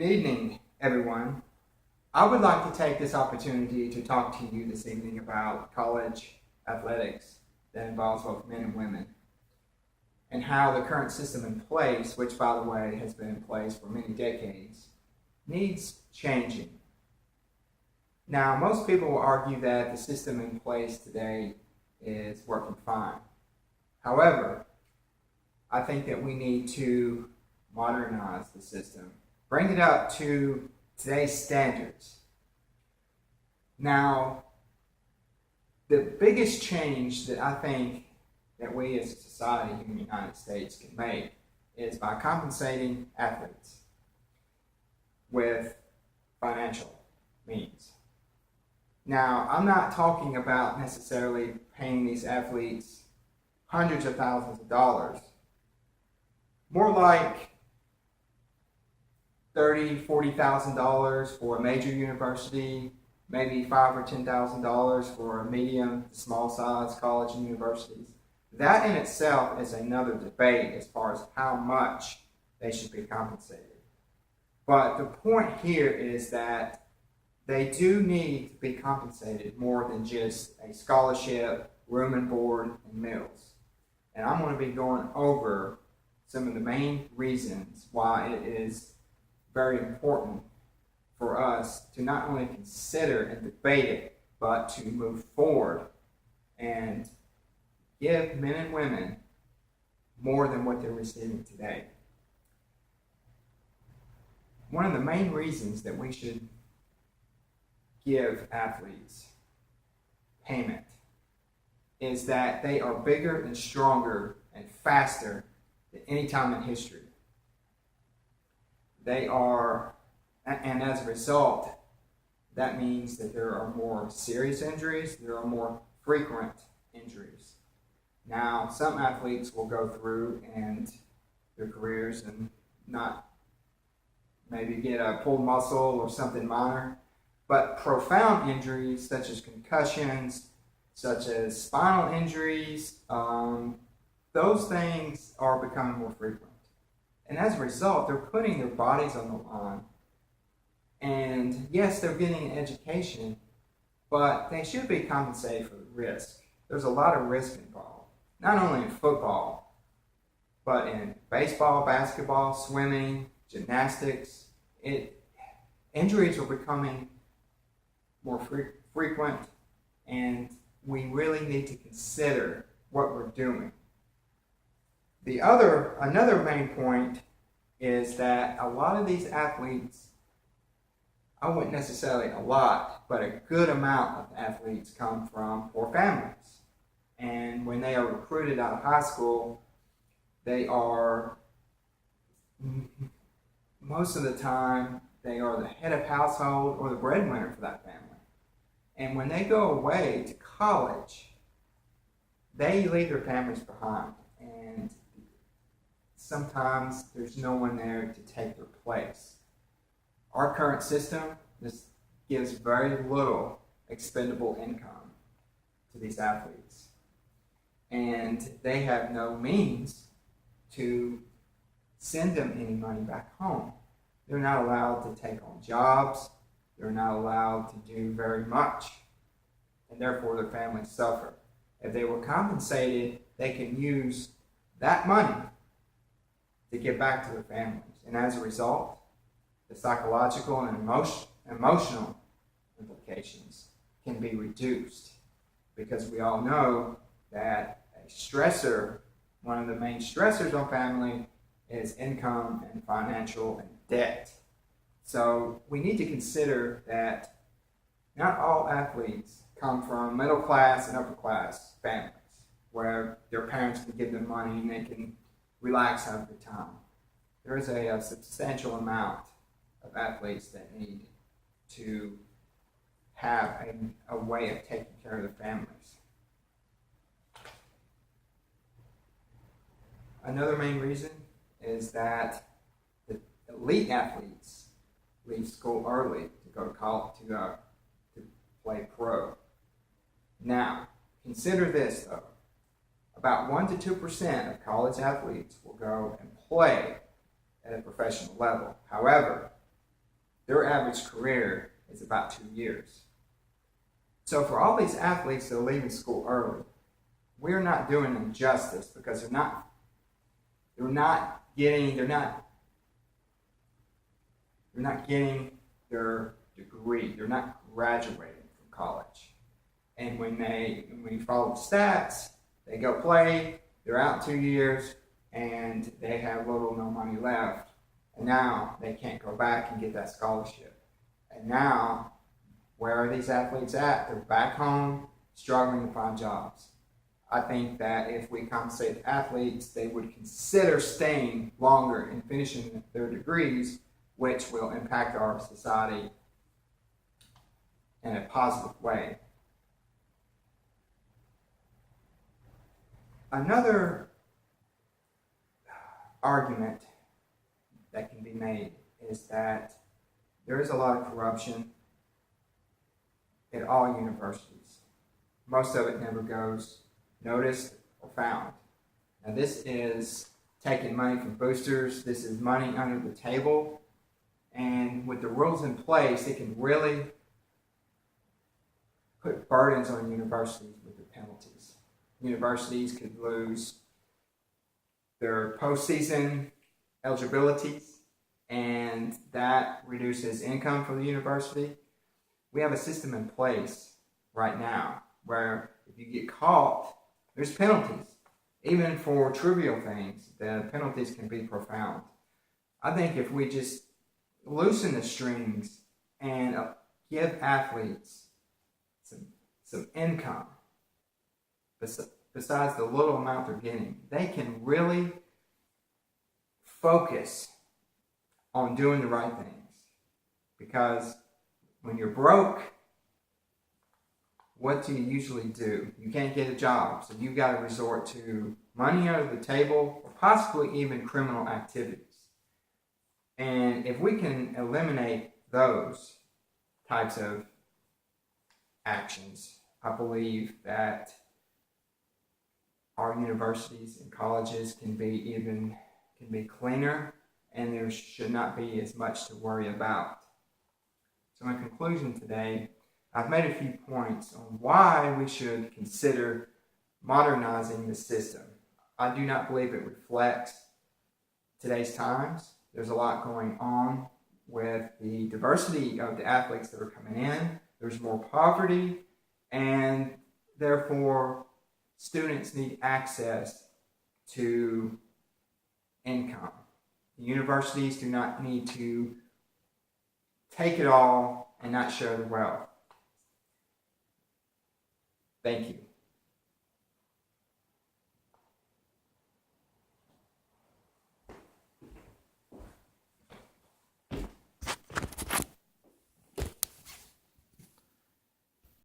evening, everyone. I would like to take this opportunity to talk to you this evening about college athletics that involves both men and women, and how the current system in place, which by the way has been in place for many decades, needs changing. Now, most people will argue that the system in place today is working fine. However, I think that we need to modernize the system, bring it up to today's standards. Now, the biggest change that I think that we as a society in the United States can make is by compensating athletes with financial means. Now, I'm not talking about necessarily paying these athletes hundreds of thousands of dollars. More like $30,000, $40,000 for a major university, maybe $5,000 or $10,000 for a medium to small size college and universities. That in itself is another debate as far as how much they should be compensated. But the point here is that they do need to be compensated more than just a scholarship, room and board, and meals. And I'm going to be going over some of the main reasons why it is very important for us to not only consider and debate it, but to move forward and give men and women more than what they're receiving today. One of the main reasons that we should give athletes payment is that they are bigger and stronger and faster than any time in history. They are, and as a result, that means that there are more serious injuries, there are more frequent injuries. Now, some athletes will go through and their careers and not maybe get a pulled muscle or something minor, but profound injuries such as concussions, such as spinal injuries, those things are becoming more frequent. And as a result, they're putting their bodies on the line. And yes, they're getting an education, but they should be compensated for the risk. There's a lot of risk involved, not only in football, but in baseball, basketball, swimming, gymnastics. Injuries are becoming more frequent, and we really need to consider what we're doing. Another main point is that a lot of these athletes, I wouldn't necessarily a lot, but a good amount of athletes come from poor families. And when they are recruited out of high school, they are, most of the time, they are the head of household or the breadwinner for that family. And when they go away to college, they leave their families behind. And sometimes there's no one there to take their place. Our current system just gives very little expendable income to these athletes. And they have no means to send them any money back home. They're not allowed to take on jobs. They're not allowed to do very much. And therefore their families suffer. If they were compensated, they can use that money to give back to their families. And as a result, the psychological and emotional implications can be reduced, because we all know that a stressor, one of the main stressors on family, is income and financial and debt. So we need to consider that not all athletes come from middle class and upper class families where their parents can give them money and they can relax, have a good time. There is a substantial amount of athletes that need to have a way of taking care of their families. Another main reason is that the elite athletes leave school early to go to college, to play pro. Now, consider this though. About 1% to 2% of college athletes will go and play at a professional level. However, their average career is about 2 years. So for all these athletes that are leaving school early, we're not doing them justice because they're not getting their degree. They're not graduating from college. And when you follow the stats, they go play, they're out 2 years, and they have little or no money left. And now they can't go back and get that scholarship. And now, where are these athletes at? They're back home, struggling to find jobs. I think that if we compensate athletes, they would consider staying longer and finishing their degrees, which will impact our society in a positive way. Another argument that can be made is that there is a lot of corruption at all universities. Most of it never goes noticed or found. Now this is taking money from boosters. This is money under the table. And with the rules in place, it can really put burdens on universities with the penalties. Universities could lose their postseason eligibilities, and that reduces income for the university. We have a system in place right now where if you get caught, there's penalties. Even for trivial things, the penalties can be profound. I think if we just loosen the strings and give athletes some income, besides the little amount they're getting, they can really focus on doing the right things. Because when you're broke, what do you usually do? You can't get a job, so you've got to resort to money under the table or possibly even criminal activities. And if we can eliminate those types of actions, I believe that our universities and colleges can be cleaner, and there should not be as much to worry about. So in conclusion today, I've made a few points on why we should consider modernizing the system. I do not believe it reflects today's times. There's a lot going on with the diversity of the athletes that are coming in. There's more poverty, and therefore students need access to income. The universities do not need to take it all and not share the wealth. Thank you.